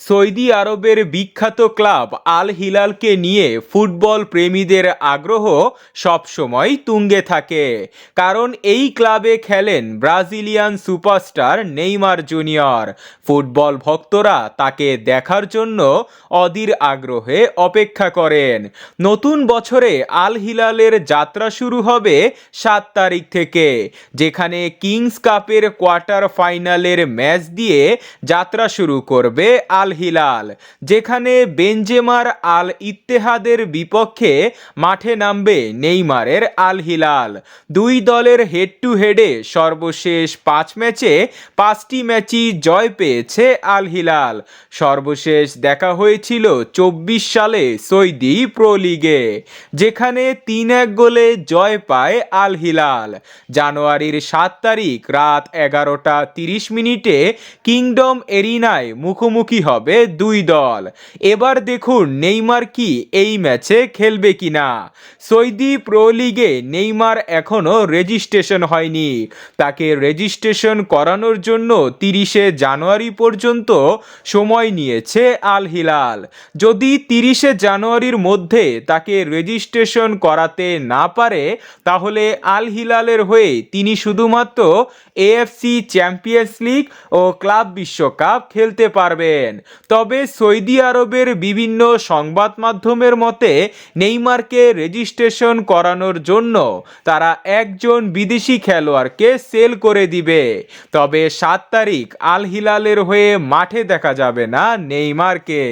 Saudi আরবের বিখ্যাত club Al হিলালকে নিয়ে ফুটবল প্রেমীদের আগ্রহ সবসময় তুঙ্গে থাকে, কারণ এই ক্লাবে খেলেন Brazilian superstar Neymar junior. Football ভক্তরা তাকে দেখার জন্য অধীর আগ্রহে অপেক্ষা করেন। নতুন বছরে আল হিলালের যাত্রা শুরু হবে 7 তারিখ থেকে, যেখানে কিংস কাপের কোয়ার্টার ফাইনালের ম্যাচ দিয়ে যাত্রা শুরু করবে আল হিলাল, যেখানে বেনজেমার আল ইত্তেহাদের বিপক্ষে মাঠে নামবে নেইমারের আল হিলাল। দুই দলের হেড টু হেডে সর্বশেষ 5 ম্যাচে 5টি ম্যাচই জয় পেয়েছে আল হিলাল। সর্বশেষ দেখা হয়েছিল 24 সালে সৌদি প্রো লিগে, যেখানে 3-1 গোলে জয় পায় আল হিলাল। জানুয়ারির 7 তারিখ রাত 11:30 কিংডম এরিনায় মুখোমুখি হবে দুই দল। এবার দেখুন নেইমার কি এই ম্যাচে খেলবে কিনা। সৌদি প্রো লিগে নেইমার এখনো রেজিস্ট্রেশন হয়নি। তাকে রেজিস্ট্রেশন করানোর জন্য 30 জানুয়ারি পর্যন্ত সময় নিয়েছে আল হিলাল। যদি 30 জানুয়ারির মধ্যে তাকে রেজিস্ট্রেশন করাতে না পারে, তাহলে আল হিলালের হয়ে তিনি শুধুমাত্র এএফসি চ্যাম্পিয়ন্স লিগ ও ক্লাব বিশ্বকাপ খেলতে পারবেন। তবে সৌদি আরবের বিভিন্ন সংবাদ মাধ্যমের মতে নেইমারকে রেজিস্ট্রেশন করানোর জন্য তারা একজন বিদেশি খেলোয়াড়কে সেল করে দিবে। তবে 7 তারিখ আল হিলালের হয়ে মাঠে দেখা যাবে না নেইমারকে।